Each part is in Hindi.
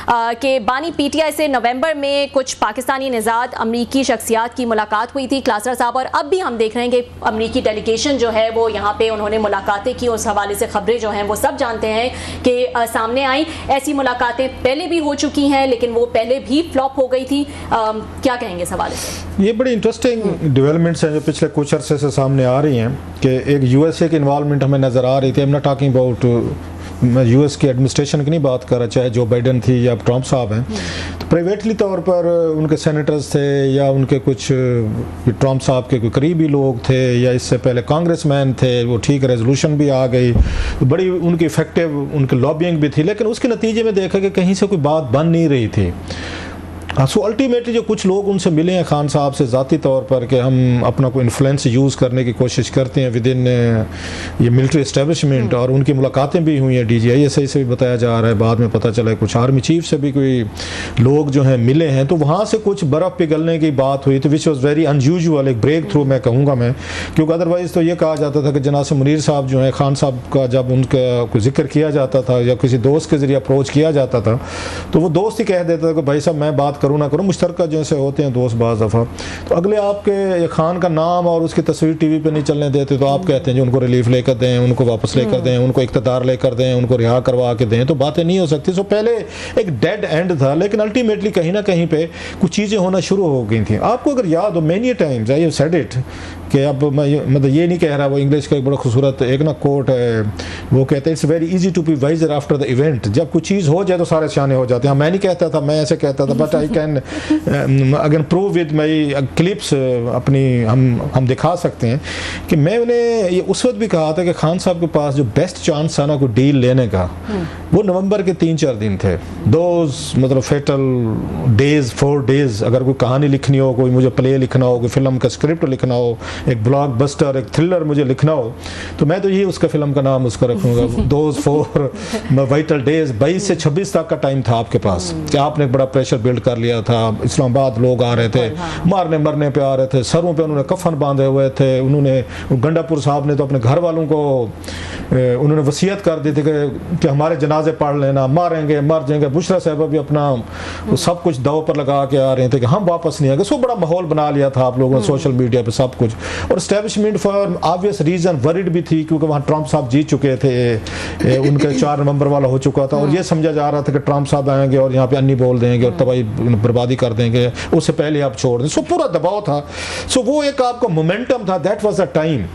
कि बानी पीटीआई से नवंबर में कुछ पाकिस्तानी निजात अमरीकी शख्सियात की मुलाकात हुई थी क्लासर साहब, और अब भी हम देख रहे हैं कि अमरीकी डेलीगेशन जो है वो यहाँ पे उन्होंने मुलाकातें की। उस हवाले से खबरें जो हैं वो सब जानते हैं कि सामने आई। ऐसी मुलाकातें पहले भी हो चुकी हैं लेकिन वो पहले भी फ्लॉप हो गई थी। क्या कहेंगे इस हवाले से? ये बड़ी इंटरेस्टिंग डेवलपमेंट्स हैं जो पिछले कुछ अरसे से सामने आ रही हैं कि एक यूएसए की इन्वॉल्वमेंट हमें नज़र आ रही थी। I am not talking about, मैं यूएस की एडमिनिस्ट्रेशन की नहीं बात कर रहा, चाहे जो बाइडन थी या ट्रंप साहब हैं, तो प्राइवेटली तौर पर उनके सेनेटर्स थे या उनके कुछ ट्रंप साहब के कोई करीबी लोग थे या इससे पहले कांग्रेसमैन थे, वो ठीक रेजोल्यूशन भी आ गई, बड़ी उनकी इफेक्टिव उनकी लॉबिंग भी थी, लेकिन उसके नतीजे में देखा कि कहीं से कोई बात बन नहीं रही थी। सो अल्टीमेटली जो कुछ लोग उनसे मिले हैं खान साहब से ज़ाती तौर पर कि हम अपना कोई इन्फ्लुएंस यूज़ करने की कोशिश करते हैं विद इन ये मिलिट्री इस्टेब्लिशमेंट, और उनकी मुलाकातें भी हुई हैं DGISI से भी बताया जा रहा है, बाद में पता चला है कुछ आर्मी चीफ से भी कोई लोग जो हैं मिले हैं, तो वहाँ से कुछ बर्फ़ पिघलने की बात हुई, तो विच वॉज़ वेरी अनयूजुअल, एक ब्रेक थ्रू मैं कहूँगा मैं, क्योंकि अदरवाइज़ तो ये कहा जाता था कि जनाब मुनीर साहब जो हैं खान साहब का जब उनका कोई जिक्र किया जाता था या किसी दोस्त के ज़रिए अप्रोच किया जाता था तो वो दोस्त ही कह देता था कि भाई साहब मैं बात करूँ ना करूँ, मुश्तरका जैसे होते हैं दोस्त बाज़ दफ़ा, तो अगले आपके खान का नाम और उसकी तस्वीर टीवी पे नहीं चलने देते, तो आप कहते हैं जो उनको रिलीफ लेकर दें, उनको वापस लेकर दें, उनको इक़्तिदार लेकर दें, उनको रिहा करवा के दें, तो बातें नहीं हो सकती। सो पहले एक डेड एंड था, लेकिन अल्टीमेटली कहीं ना कहीं पे कुछ चीज़ें होना शुरू हो गई थी। आपको अगर याद हो many times I have said it कि अब मैं मतलब ये नहीं कह रहा, वो इंग्लिश का एक बड़ा खूबसूरत एक ना कोट है, वो कहते हैं it's very easy to be wiser after the event. जब कुछ चीज़ हो जाए तो सारे सियाने हो जाते हैं। मैं नहीं कहता था, मैं ऐसे कहता था, but I can again prove with my clips अपनी हम दिखा सकते हैं कि मैं उन्हें ये उस वक्त भी कहा था कि खान साहब के पास जो बेस्ट चांस था ना कोई डील लेने का, वो नवंबर के 3-4 दिन थे, दोज मतलब फेटल डेज 4 डेज। अगर कोई कहानी लिखनी हो, कोई मुझे प्ले लिखना हो, कोई फिल्म का स्क्रिप्ट लिखना हो, एक ब्लॉकबस्टर एक थ्रिलर मुझे लिखना हो, तो मैं तो यही उसका फिल्म का नाम उसका रखूँगा, दोज 4 वाइटल डेज। 22 से 26 तक का टाइम था आपके पास कि आपने एक बड़ा प्रेशर बिल्ड कर लिया था। इस्लामाबाद लोग आ रहे थे, मारने मरने पे आ रहे थे, सरों पे उन्होंने कफन बांधे हुए थे, उन्होंने गंडापुर साहब ने तो अपने घर वालों को उन्होंने वसीयत कर दी थी कि हमारे जनाजे पढ़ लेना, मारेंगे मर जाएंगे। बुशरा साहब भी अपना सब कुछ दाव पर लगा के आ रहे थे कि हम वापस नहीं आएंगे। सो बड़ा माहौल बना लिया था आप लोगों ने सोशल मीडिया पे सब कुछ, और establishment for obvious reason worried भी थी क्योंकि वहाँ ट्रंप साहब जीत चुके थे, उनके 4 नवंबर वाला हो चुका था, और ये समझा जा रहा था कि ट्रंप साहब आएंगे और यहाँ पे अन्नी बोल देंगे और तबाही बर्बादी कर देंगे, उससे पहले आप छोड़ दें। सो पूरा दबाव था। सो वो एक आपका मोमेंटम था, दैट वाज द टाइम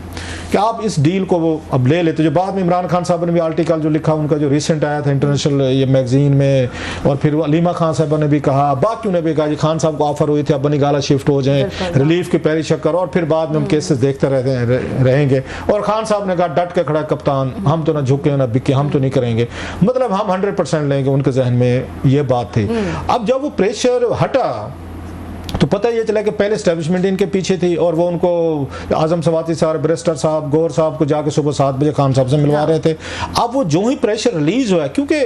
कि आप इस डील को वो अब ले लेते। जो बाद में इमरान खान साहब ने भी आर्टिकल जो लिखा उनका जो रिसेंट आया था इंटरनेशनल ये मैगजीन में, और फिर अलीमा खान साहब ने भी कहा, बाकियों ने भी कहा, खान साहब को ऑफर हुई थी अब बनी गाला शिफ्ट हो जाएं, रिलीफ की पहली शक्कर, और फिर बाद में हम केसेस देखते रहेंगे। और खान साहब ने कहा डट के खड़ा कप्तान, हम तो ना झुके ना बिके, हम तो नहीं करेंगे, मतलब हम 100% लेंगे। उनके जहन में ये बात थी। अब जब वो प्रेशर हटा तो पता ये चला कि पहले एस्टेब्लिशमेंट इनके पीछे थी और वो उनको आजम सवाती साहब, बैरिस्टर साहब, गौर साहब को जाके सुबह 7 बजे खान साहब से मिलवा रहे थे। अब वो जो ही प्रेशर रिलीज हुआ, क्योंकि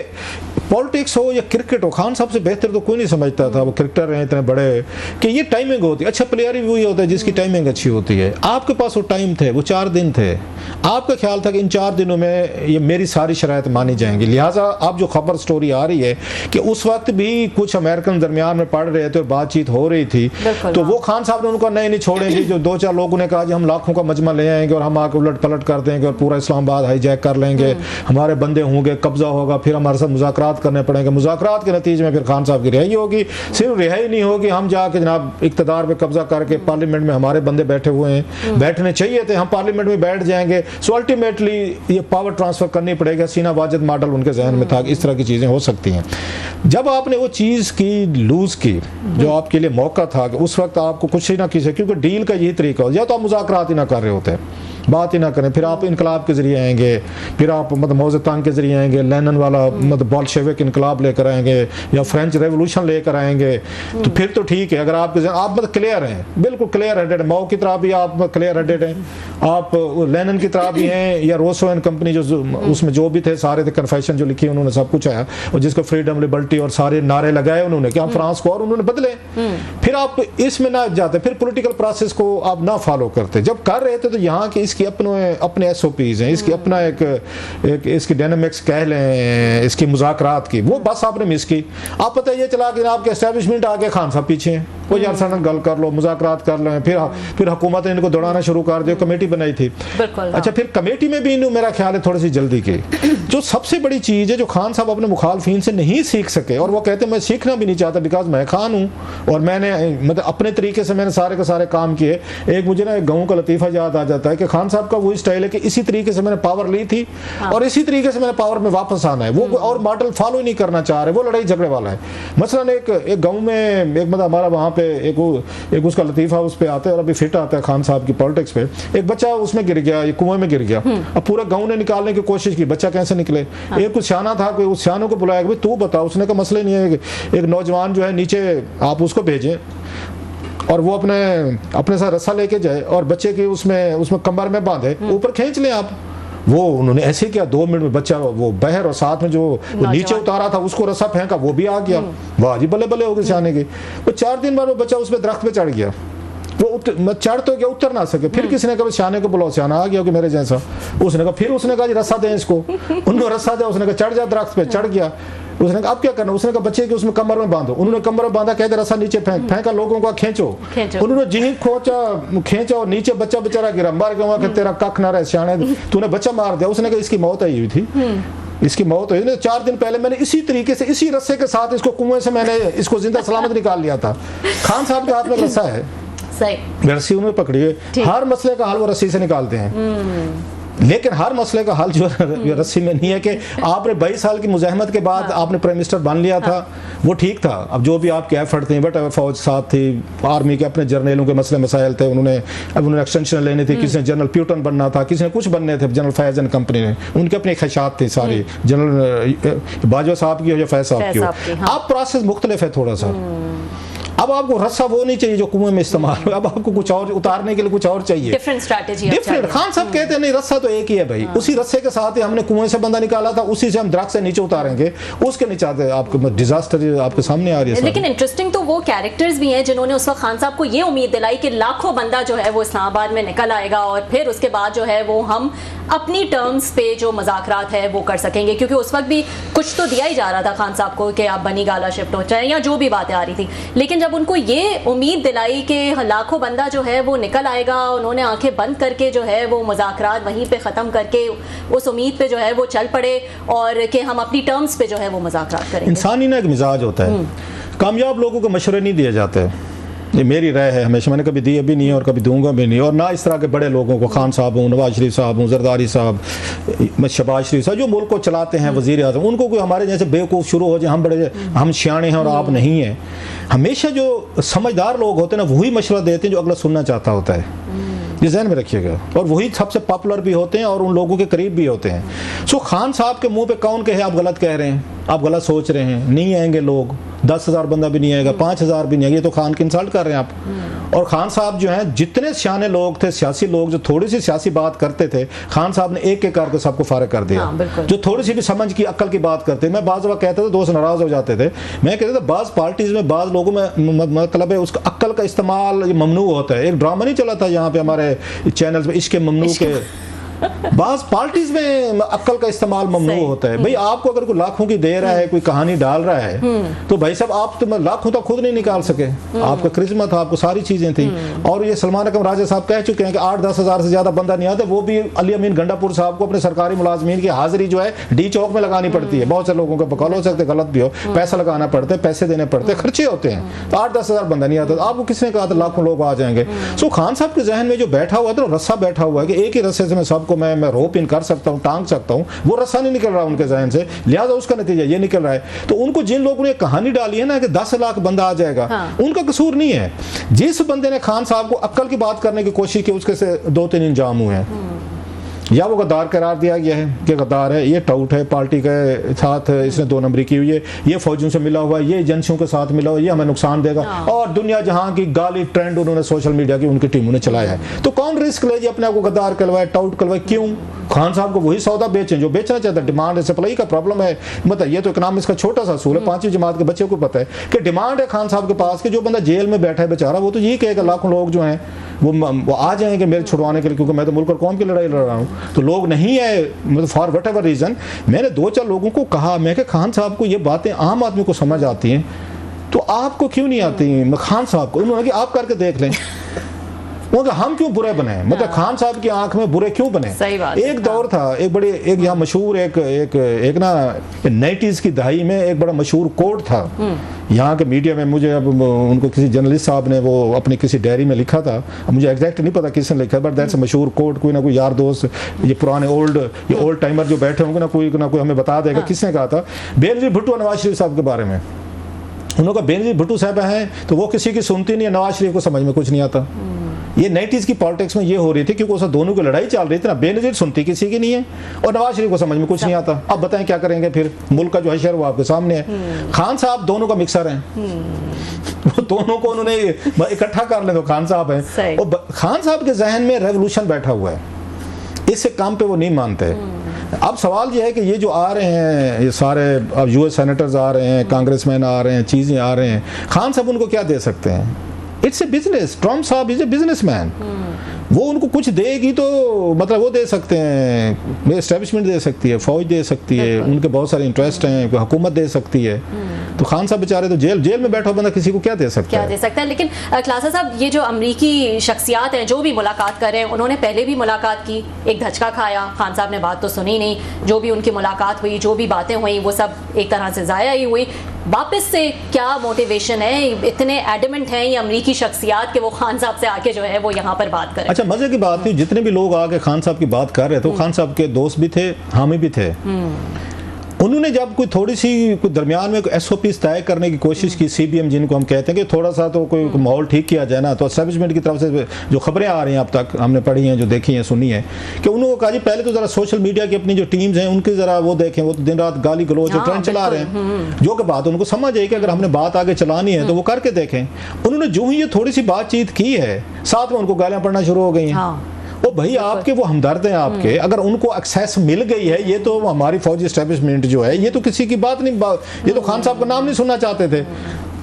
पॉलिटिक्स हो या क्रिकेट हो, खान साहब से बेहतर तो कोई नहीं समझता था, वो क्रिकेटर रहे इतने बड़े, कि ये टाइमिंग होती है। अच्छा प्लेयर भी वही होता है जिसकी टाइमिंग अच्छी होती है। आपके पास वो टाइम थे, वो 4 दिन थे, आपका ख्याल था कि इन 4 दिनों में ये मेरी सारी शराइत मानी जाएंगी। लिहाजा अब जो खबर स्टोरी आ रही है कि उस वक्त भी कुछ अमेरिकन दरमियान में पढ़ रहे थे और बातचीत हो रही थी, तो वो खान साहब ने उनको नहीं छोड़ेंगे। जो 2-4 लोगों ने कहा जी हम लाखों का मजमा ले आएंगे और हम आके उलट पलट कर देंगे और पूरा इस्लामाबाद हाईजैक कर लेंगे, हमारे बंदे होंगे, कब्जा होगा, फिर हमारे साथ मुज़ाकरात करने पड़ेंगे, मुज़ाकरात के नतीजे में फिर खान साहब की रिहाई होगी। सिर्फ रिहाई नहीं होगी, हम जाके जनाब इक़्तिदार पे कब्जा करके पार्लियामेंट में हमारे बंदे बैठे हुए हैं, बैठने चाहिए थे, हम पार्लियामेंट में बैठ जाएंगे। सो अल्टीमेटली ये पावर ट्रांसफर करनी पड़ेगी। सीना वाजिद मॉडल उनके जहन में था, इस तरह की चीज़ें हो सकती हैं। जब आपने वो चीज़ की लूज़ की जो आपके लिए मौका था कि उस वक्त आपको कुछ ही ना किसी, क्योंकि डील का यही तरीका हो, या तो आप मुज़ाकरात ही ना कर रहे होते, बात ही ना करें, फिर आप इनकलाब के जरिए आएंगे, फिर आप मतलब मौज़तान के जरिए आएंगे, लेनिन वाला मतलब बोल्शेविक इनकलाब लेकर आएंगे या फ्रेंच रेवोल्यूशन लेकर आएंगे, तो फिर तो ठीक है। अगर आप मतलब क्लियर हैं, बिल्कुल क्लियर हेडेड, माओ की तरह भी आप क्लियर हेडेड हैं, आप लेनिन की तरह भी हैं, या रोसो एंड कंपनी जो उसमें जो भी थे सारे थे, कन्फेशन जो लिखी उन्होंने सब कुछ आया, और जिसको फ्रीडम लिबर्टी और सारे नारे लगाए उन्होंने कि हम फ्रांस को, और उन्होंने बदले। फिर आप इसमें ना जाते, फिर पॉलिटिकल प्रोसेस को आप ना फॉलो करते। जब कर रहे थे तो यहाँ की इसकी इसकी अपने SOPs हैं, इसकी अपना एक इसकी डायनामिक्स कह लें, इसकी मुज़ाकरात की, वो बस आपने मिस की। आप पता ये चला कि आपके एस्टेब्लिशमेंट आके खान साहब पीछे हैं, वो यार साथ गल कर लो, मुज़ाकरात कर लें, फिर हुकूमत ने इनको दौड़ाना शुरू कर दिया, कमेटी बनाई थी। अच्छा, फिर कमेटी में भी मेरा ख्याल है थोड़ी सी जल्दी की। जो सबसे बड़ी चीज़ है जो खान साहब अपने मुखालफिन से नहीं सीख सके, और वो कहते हैं मैं सीखना भी नहीं चाहता बिकॉज मैं खान हूँ और मैंने मतलब अपने तरीके से मैंने सारे के सारे काम किए। एक मुझे ना एक गाँव का लतीफ़ा याद आ जाता है कि खान साहब का वही स्टाइल है कि इसी तरीके से मैंने पावर ली थी और इसी तरीके से मैंने पावर में वापस आना है। वो और मॉडल फॉलो ही नहीं करना चाह रहे, वो लड़ाई झगड़े वाला है। मसलन एक गाँव में एक मतलब हमारा वहाँ पे एक उसका लतीफ़ा उस पर आता है और अभी फिट आता है खान साहब की पॉलिटिक्स पे। एक बच्चा उसमें गिर गया, कुएं में गिर गया। अब पूरे गाँव ने निकालने की कोशिश की, बच्चा कैसे निकले। एक कुछ सियाना था, कोई उस सियानों को बुलाया कि तू बता। उसने कहा मसले नहीं है, एक नौजवान जो है नीचे आप उसको भेजें और वो अपने साथ रस्सा लेके जाए और बच्चे की उसमें कमर में बांधे, ऊपर खींच लें आप। वो उन्होंने ऐसे किया, 2 मिनट में बच्चा वो बहर और साथ में जो नीचे उतारा था उसको रस्सा फेंका, वो भी आ गया। वाह जी, बल्ले बल्ले हो गए सियाने की। वो 4 दिन बाद वो बच्चा उस पर दरख्त पे चढ़ गया। वो चढ़ तो गया, उतर ना सके। फिर किसी ने कहा सियाने को बुलाओ, सियाना आ गया कि मेरे जैसा। उसने कहा जी रस्सा दें इसको। उन्होंने रस्सा दिया, उसने कहा चढ़ जा दरख्त पे, चढ़ गया। उसने कहा अब क्या करना, उसने कहा बच्चे की उसमें कमर में बांधो। उन्होंने कमर में बांधा, कहते रस्सा नीचे फेंका, लोगों को खींचो। उन्होंने जी खींचा और नीचे बच्चा बेचारा गिरा, मर गया कि तेरा कख ना रहे सियाने, तूने बच्चा मार दिया। उसने कहा इसकी मौत आई हुई थी, इसकी मौत हुई। 4 दिन पहले मैंने इसी तरीके से इसी रस्से के साथ इसको कुएं से मैंने इसको जिंदा सलामत निकाल लिया था। खान साहब के हाथ में रस्सा है, रस्सी उन्होंने पकड़ी है। हर मसले का हल वो रस्सी से निकालते हैं, लेकिन हर मसले का हल जो रस्सी में नहीं है। कि आपने 22 साल की मुज़ाहमत के बाद आपने प्राइम मिनिस्टर बन लिया था, वो ठीक था। अब जो भी आपके एफर्ट थे, बट फौज साथ थी, आर्मी के अपने जर्नलों के मसले मसाइल थे, उन्होंने एक्सटेंशन लेनी थी, किसी ने जनरल प्यूटन बनना था, किसी ने कुछ बनने थे, जनरल फैज़ एंड कंपनी ने उनके अपने ख्वाहिशात थे सारी, जनरल बाजवा साहब की हो या फैज़ साहब की हो। अब प्रोसेस मुख्तलिफ है थोड़ा सा। अब आपको रस्सा वो नहीं चाहिए जो कुएं में इस्तेमाल हो, अब आपको कुछ और उतारने के लिए कुछ और चाहिए, डिफरेंट स्ट्रैटेजी। डिफरेंट। खान साहब कहते हैं नहीं, रस्सा तो एक ही है भाई। उसी रस्से के साथ ही हमने कुएं से बंदा निकाला था, उसी से हम दरख्त से नीचे उतारेंगे। उसके नीचे आते आपको डिजास्टर आपके सामने आ रही है। लेकिन इंटरेस्टिंग तो वो कैरेक्टर्स भी हैं जिन्होंने उस वक्त खान साहब को ये उम्मीद दिलाई कि लाखों बंदा जो है वो इस्लामाबाद में निकल आएगा और फिर उसके बाद जो है वो हम अपनी टर्म्स पे जो मुज़ाकरात है वो कर सकेंगे। क्योंकि उस वक्त भी कुछ तो दिया ही जा रहा था खान साहब को कि आप बनी गाला शिफ्ट हो जाए या जो भी बातें आ रही थी। लेकिन जब उनको ये उम्मीद दिलाई कि लाखों बंदा जो है वो निकल आएगा, उन्होंने आंखें बंद करके जो है वो मुज़ाकरात वहीं पे ख़त्म करके उस उम्मीद पे जो है वो चल पड़े और कि हम अपनी टर्म्स पे जो है वो मुज़ाकरात करेंगे। इंसानी ना एक मिजाज होता है, कामयाब लोगों को मशवरे नहीं दिए जाते। ये मेरी राय है, हमेशा मैंने कभी दिए भी नहीं और कभी दूंगा भी नहीं। और ना इस तरह के बड़े लोगों को, खान साहब हूँ, नवाज शरीफ साहब हूँ, जरदारी साहब, शहबाज शरीफ साहब, जो मुल्क को चलाते हैं, वज़ीर आज़म, उनको कोई हमारे जैसे बेवकूफ़ शुरू हो जाए हम सियाने हैं और आप नहीं हैं। हमेशा जो समझदार लोग होते हैं ना, वही मशवरा देते हैं जो अगला सुनना चाहता होता है। ये ज़हन में रखिएगा। और वही सबसे पॉपुलर भी होते हैं और उन लोगों के करीब भी होते हैं। सो खान साहब के मुंह पे कौन कहे आप गलत कह रहे हैं, आप गलत सोच रहे हैं, नहीं आएंगे लोग, 10,000 बंदा भी नहीं आएगा, 5,000 भी नहीं आएगा, ये तो खान की इंसल्ट कर रहे हैं आप। और खान साहब जो हैं, जितने सियाने लोग थे, सियासी लोग जो थोड़ी सी सियासी बात करते थे, खान साहब ने एक एक करके सबको फारिग कर दिया। जो थोड़ी सी भी समझ की अक्ल की बात करते, मैं बाज़ वक़्त कहता था, दोस्त नाराज़ हो जाते थे, मैं कहता था बाज़ पार्टीज़ में बाज़ लोगों में मतलब है उसका अक्ल का इस्तेमाल ममनू होता है। एक ड्रामा नहीं चला था यहाँ पे हमारे चैनल्स में, इश्क़ ममनू के बाज़ पार्टीज में अक्ल का इस्तेमाल ममनू होता है। भाई आपको अगर कोई लाखों की दे रहा है, कोई कहानी डाल रहा है, तो भाई साहब आप तो लाखों तक खुद नहीं निकाल सके। आपका करिश्मा था, आपको सारी चीजें थी। और ये सलमान अकरम राजा साहब कह चुके हैं कि 8-10 हज़ार से ज्यादा बंदा नहीं आता। वो भी अली अमीन गंडापुर साहब को अपने सरकारी मुलाजमीन की हाजिरी जो है डी चौक में लगानी पड़ती है। बहुत से लोगों का बकौल हो सकते, गलत भी हो, पैसा लगाना पड़ता है, पैसे देने पड़ते हैं, खर्चे होते हैं। तो 8-10 हज़ार बंदा नहीं आता। आपको किसने कहा था लाखों लोग आ जाएंगे? सो खान साहब के जहन में जो बैठा हुआ था, रस्सा बैठा हुआ है कि एक ही रस्से से मैं सबको मैं रोप इन कर सकता हूं, टांग सकता हूं, वो रस्सा नहीं निकल रहा उनके जहन से, लिहाजा उसका नतीजा ये निकल रहा है। तो उनको जिन लोगों ने कहानी डाली है ना कि 10 लाख बंदा आ जाएगा, उनका कसूर नहीं है। जिस बंदे ने खान साहब को अक्ल की बात करने की कोशिश की, उसके से 2-3 इंजाम हुए हैं। या वो गद्दार करार दिया गया है कि गद्दार है, ये टाउट है, पार्टी के साथ इसने 2 नंबरी की हुई है, ये फौजियों से मिला हुआ है, ये एजेंसियों के साथ मिला हुआ है, ये हमें नुकसान देगा। और दुनिया जहां की गाली ट्रेंड उन्होंने सोशल मीडिया की उनकी टीमों ने चलाया है। तो कौन रिस्क ले जी अपने आप को गद्दार कहलवाए, टाउट कहलवाए? क्यों? खान साहब को वही सौदा बेचें जो बेचना चाहता है। डिमांड सप्लाई का प्रॉब्लम है। मतलब ये तो इकोनॉमिक्स का छोटा सा असूल है, 5वीं जमात के बच्चे को पता है कि डिमांड है खान साहब के पास कि जो बंदा जेल में बैठा है बेचारा, वो तो यही कहेगा लाखों लोग जो हैं वो आ जाएंगे मेरे छुड़वाने के लिए, क्योंकि मैं तो मुल्क और कौम की लड़ाई लड़ रहा हूँ। तो लोग नहीं है, मतलब फॉर वट एवर रीज़न। मैंने 2-4 लोगों को कहा, मैं कि खान साहब को ये बातें आम आदमी को समझ आती हैं तो आपको क्यों नहीं आती खान साहब को? उन्होंने कहा आप करके देख लें। मतलब हम क्यों बुरे बने, मतलब खान साहब की आंख में बुरे क्यों बने? सही बात। एक दौर था, एक यहाँ मशहूर एक ना 90s की दहाई में एक बड़ा मशहूर कोट था यहाँ के मीडिया में। मुझे अब उनको किसी जर्नलिस्ट साहब ने वो अपनी किसी डायरी में लिखा था, अब मुझे एग्जैक्ट नहीं पता किसने लिखा, बट दैट्स मशहूर कोट। कोई ना कोई यार दोस्त, ये पुराने ओल्ड टाइमर जो बैठे होंगे ना कोई हमें बता देगा किसने कहा था। बेनजीर भुट्टो नवाज शरीफ साहब के बारे में। उन्होंने कहा बेनजीर भुट्टो साहब हैं तो वो किसी की सुनती नहीं है, नवाज शरीफ को समझ में कुछ नहीं आता। ये 90s की पॉलिटिक्स में ये हो रही थी क्योंकि उस दोनों की लड़ाई चल रही थी ना। बेनजीर सुनती किसी की नहीं है और नवाज शरीफ को समझ में कुछ नहीं आता। अब बताएं क्या करेंगे फिर? मुल्क का जो हशर वो आपके सामने है। खान साहब दोनों का मिक्सर है, वो दोनों को उन्होंने इकट्ठा कर ले तो खान साहब है। और खान साहब के जहन में रेवोल्यूशन बैठा हुआ है, इससे काम पे वो नहीं मानते। अब सवाल ये है कि ये जो आ रहे हैं ये सारे, अब यूएस सेनेटर्स आ रहे हैं, कांग्रेसमैन आ रहे हैं, चीज़ें आ रहे हैं, खान साहब उनको क्या दे सकते हैं? It's a business. ट्रम्प साहब इज ए बिजनेसमैन। वो उनको कुछ देगी तो मतलब वो दे सकते हैं, एस्टेब्लिशमेंट दे सकती है, फौज दे सकती है, उनके बहुत सारे इंटरेस्ट हैं, हुकूमत दे सकती है। तो खान साहब बेचारे तो जेल में बैठा बंदा किसी को क्या दे सकता है? क्या दे सकता है? लेकिन क्लासा साहब, ये जो अमरीकी शख्सियात हैं जो भी मुलाकात कर रहे हैं, उन्होंने पहले भी मुलाकात की, एक धचका खाया, खान साहब ने बात तो सुनी नहीं, जो भी उनकी मुलाकात हुई, जो भी बातें हुई वो सब एक तरह से ज़ाया ही हुई। वापस से क्या मोटिवेशन है? इतने एडमेंट हैं ये अमरीकी शख्सियात कि वो खान साहब से आके जो है वो यहाँ पर बात करें। अच्छा, मजे की बात थी, जितने भी लोग आके खान साहब की बात कर रहे थे वो खान साहब के दोस्त भी थे, हामी भी थे। उन्होंने जब कोई थोड़ी सी कोई दरमियान में SOPs तय करने की कोशिश की, CBM जिनको हम कहते हैं कि थोड़ा सा तो कोई माहौल ठीक किया जाए ना, तो एस्टेब्लिशमेंट की तरफ से जो खबरें आ रही हैं अब तक हमने पढ़ी हैं, जो देखी हैं, सुनी है, कि उन्होंने कहा जी पहले तो ज़रा सोशल मीडिया की अपनी जो टीम्स हैं उनकी ज़रा वो देखें, वो तो दिन रात गाली गलोच ट्रेंड चला रहे हैं, जो कि बात उनको समझ है कि अगर हमने बात आगे चलानी है तो वो करके देखें। उन्होंने जो ही ये थोड़ी सी बातचीत की है, साथ में उनको गालियाँ पड़ना शुरू हो गई हैं। ओ भाई, आपके वो हमदर्द हैं आपके, अगर उनको एक्सेस मिल गई है, ये तो हमारी फौजी एस्टेब्लिशमेंट जो है ये तो किसी की बात नहीं, ये तो खान साहब का नाम नहीं सुनना चाहते थे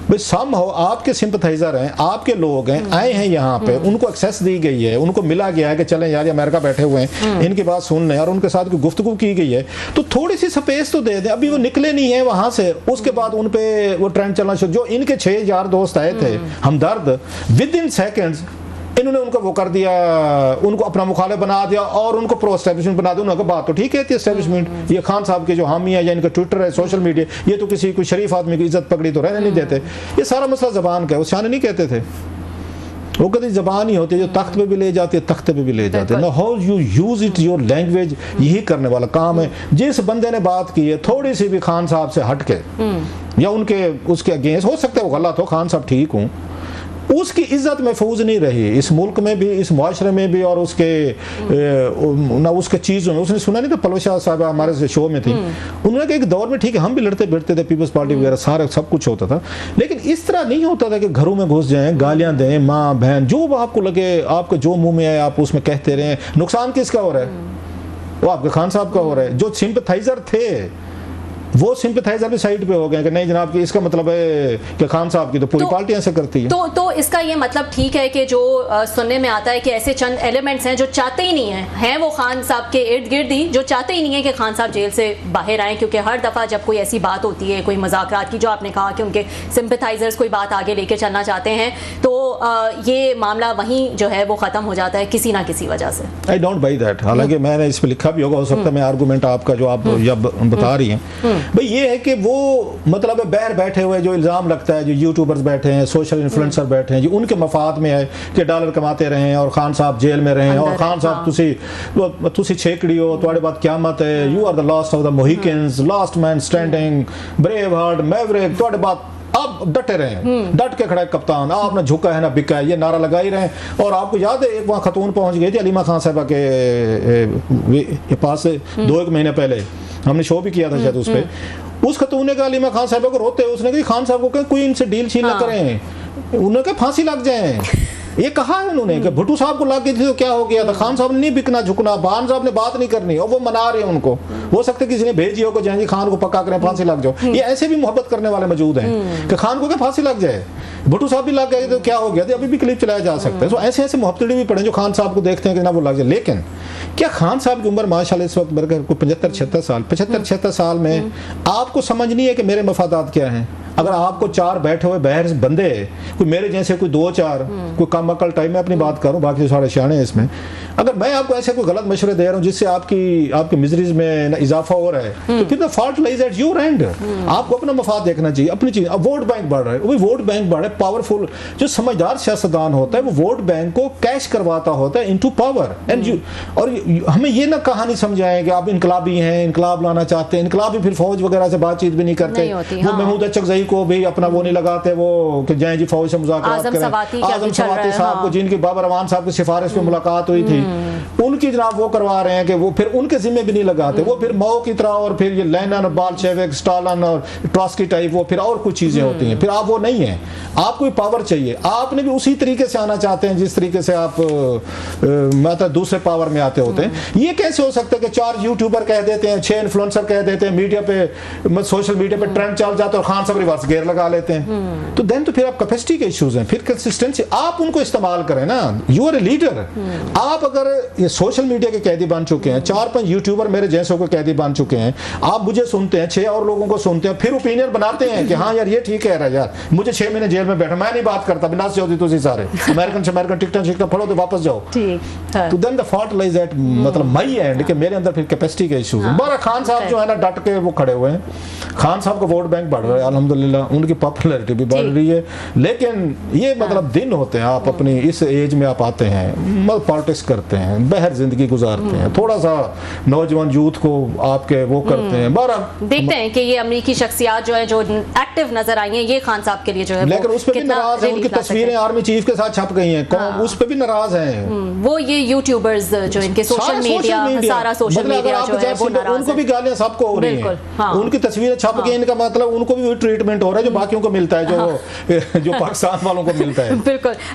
भाई। सम हो आपके सिंपथाइजर हैं, आपके लोग हैं, आए हैं यहाँ पे, उनको एक्सेस दी गई है, उनको मिला गया है कि चलें यार ये अमेरिका बैठे हुए हैं, इनकी बात सुन लें, और उनके साथ कोई गुफ्तगू की गई है तो थोड़ी सी स्पेस तो दे दें। अभी वो निकले नहीं है वहां से, उसके बाद उन पे वो ट्रेंड चलना शुरू। जो इनके 6 यार दोस्त आए थे हमदर्द, विद इन सेकेंड्स इन्होंने उनको वो कर दिया, उनको अपना मुखालिफ बना दिया और उनको प्रो एस्टेब्लिशमेंट बना दिया। उन्होंने बात तो ठीक कहती है एस्टेब्लिशमेंट, ये खान साहब के जो हामी है या इनका ट्विटर है, सोशल मीडिया, ये तो किसी कोई शरीफ आदमी की इज्जत पकड़ी तो रहने नहीं देते। ये सारा मसला ज़बान का है, वो शाने नहीं कहते थे, वो कभी ज़बान ही होती है जो तख्त पे भी ले जाती है, तख्ते पे भी ले जाते हैं ना। How you use it, your language, यही करने वाला काम है। जिस बंदे ने बात की है थोड़ी सी भी खान साहब से हट के या उनके उसके अगेंस्ट, हो सकता है वो गलत हो, खान साहब ठीक हूँ, उसकी इज्जत महफूज नहीं रही इस मुल्क में भी, इस मुआशरे में भी, और उसके ना उसके चीज़ों में। उसने सुना नहीं था पलवशा साहब हमारे शो में थी, उन्होंने कहा एक दौर में ठीक है हम भी लड़ते भिड़ते थे, पीपल्स पार्टी वगैरह सारा सब कुछ होता था, लेकिन इस तरह नहीं होता था कि घरों में घुस जाएं, गालियां दें, माँ बहन जो आपको लगे, आपके जो मुंह में आए आप उसमें कहते रहें। नुकसान किसका हो रहा है? वो आपके खान साहब का हो रहा है। जो सिंपथाइजर थे वो सिंपथाइजर भी साइड पे हो गए कि नहीं जनाब कि इसका मतलब है कि खान साहब की तो पूरी पार्टी ऐसे करती है। तो इसका ये मतलब ठीक है कि जो सुनने में आता है कि ऐसे चंद एलिमेंट्स हैं जो चाहते ही नहीं हैं वो खान साहब के इर्द गिर्द ही, जो चाहते ही नहीं है कि खान साहब जेल से बाहर आएँ, क्योंकि हर दफ़ा जब कोई ऐसी बात होती है, कोई मुज़ाकरात की, जो आपने कहा कि उनके सिंपथाइजर्स कोई बात आगे लेके चलना चाहते हैं, तो ये मामला वहीं जो है वो ख़त्म हो जाता है किसी ना किसी वजह से। I don't buy that. हालांकि मैंने इस पर लिखा भी होगा, हो सकता है मैं आर्गूमेंट आपका जो आप जब बता रही हैं भाई ये है कि वो मतलब बाहर बैठे हुए जो इल्ज़ाम लगता है, जो यूट्यूबर्स बैठे हैं, सोशल इन्फ्लुएंसर बैठे हैं, जो उनके मफाद में है कि डॉलर कमाते रहें और खान साहब जेल में रहें, और खान साहब तुसी छेकड़ी हो, तुम्हारे बात क़यामत है, you are the last of the Mohicans, last man standing, brave heart, maverick, तुम्हारे बात आप डटे रहें, डट के खड़ा है कप्तान, आपने झुका है ना बिका है, ये नारा लगा ही रहे। और आपको याद है एक वहाँ खतून पहुंच गई थी अलीमा खान साहबा के पास 2-1 महीने पहले, हमने शो भी किया था शायद उस पर। उस खतून ने कहा अलीमा खान साहबा को रोते, उसने कहा खान साहब को कहा कोई इनसे डील शील ना करें, उन्होंने कहा फांसी लग जाए। ये कहा है उन्होंने कि भुट्टो साहब को ला के तो क्या हो गया था, खान साहब ने नहीं बिकना झुकना, खान साहब ने बात नहीं करनी और वो मना रहे हैं उनको। हो सकता है किसी ने भेजी हो कि जहांगीर खान को पक्का करें फांसी लग जाओ। ये ऐसे भी मोहब्बत करने वाले मौजूद हैं कि खान को क्या फांसी लग जाए, भुट्टो साहब भी लग गए तो क्या हो गया था, अभी भी क्लिप चलाया जा सकता है। तो ऐसे ऐसे मोहब्बतें भी पड़े जो खान साहब को देखते हैं कि ना वो लग जाए। लेकिन क्या खान साहब की उम्र माशाल्लाह इस वक्त बरकर 75-76 साल में आपको समझ नहीं है कि मेरे मफादात क्या हैं? अगर आपको 4 बैठे हुए बहर बंदे, कोई मेरे जैसे कोई 2-4 कोई कम अकल टाइम में अपनी बात करूं, बाकी सारे सियाने हैं इसमें, अगर मैं आपको ऐसे कोई गलत मशवरे दे रहा हूं जिससे आपकी मिजरीज में इजाफा हो रहा है, तो फिर the fault lies at your and. आपको अपना मफाद देखना चाहिए, अपनी चीज। अब वोट बैंक बढ़ रहा है, वोट बैंक बढ़ रहा है, पावरफुल जो समझदार सियासतदान होता है वो वोट बैंक को कैश करवाता होता है इनटू पावर। एंड और हमें ये ना कहानी समझाएं कि आप इनकलाबी हैं, इनकलाब लाना चाहते हैं। इनकलाबी फिर फौज वगैरह से बातचीत भी नहीं करते, वो महमूद अचकज़ई को भी अपना वो नहीं लगाते, वो कि जाएं जी फौज से मुज़ाकरात करें। आज़म सवाती साहब को, जिनकी बाबर अवान साहब की सिफारिश पे मुलाकात हुई थी, उनकी जनाब वो करवा रहे हैं कि वो फिर उनके जिम्मे भी नहीं लगाते। वो फिर मौ की तरह और फिर ये लेनिन और बाल्शेविक, स्टालिन और ट्रॉट्स्की टाइप वो फिर और कुछ चीजें होती हैं। फिर आप वो नहीं है, आपको भी पावर चाहिए। आपने भी उसी तरीके से आना चाहते हैं जिस तरीके से आप मतलब दूसरे पावर में आते होते हैं। ये कैसे हो सकता है कि 4 यूट्यूबर कह देते हैं, 6 इन्फ्लुएंसर कह देते हैं, मीडिया पे सोशल मीडिया पे ट्रेंड चल जाता है और खान साहब रिवर्स गियर लगा लेते हैं। तो देन तो फिर आप कैपेसिटी के इश्यूज हैं, फिर कंसिस्टेंसी आप उनको इस्तेमाल करें ना। You are a leader. आप अगर ये सोशल मीडिया के कैदी बन चुके हैं, 4-5 यूट्यूबर मेरे जैसों को कैदी बन चुके हैं, आप मुझे सुनते हैं, 6 और लोगों को सुनते हैं, फिर ओपिनियन बनाते हैं कि हाँ यार ये ठीक है यार, मुझे 6 महीने जेल में बैठा, मैं नहीं बात करता, बिना से होती तो सारे अमेरिकन से अमेरिकन टिकट पढ़ो तो वापस जाओ। तो then the fault lies at मतलब माई एंड कि मेरे अंदर फिर कैपेसिटी के इश्यूज हैं। बारह खान साहब जो है ना डट के वो खड़े हुए हैं। खान साहब का वोट बैंक बढ़ रहा है अल्हम्दुलिल्लाह, उनकी पॉपुलैरिटी भी बढ़ रही है। लेकिन ये मतलब दिन होते हैं, आप अपनी इस एज में आप आते हैं, मतलब पॉलिटिक्स करते हैं, बहर जिंदगी गुजारते हैं, थोड़ा सा नौजवान यूथ को आपके वो करते हैं। बारह देखते हैं कि ये अमरीकी शख्सियात जो है जो एक्टिव नजर आई हैं, ये खान साहब के लिए जो है, लेकिन उस पर भी नाराज है। उनकी तस्वीरें आर्मी चीफ के साथ छप गई हैं, कौम उस पर भी नाराज हैं। वो ये यूट्यूबर्स जो इनके सोशल मीडिया सारा सोशल मीडिया जो है वो नाराज, उनको भी गालियां सबको हो रही हैं। उनकी तस्वीरें छप गई, इनका मतलब उनको भी ट्रीटमेंट हो रहा है जो बाकियों को मिलता है, जो पाकिस्तान वालों को मिलता है। बिल्कुल।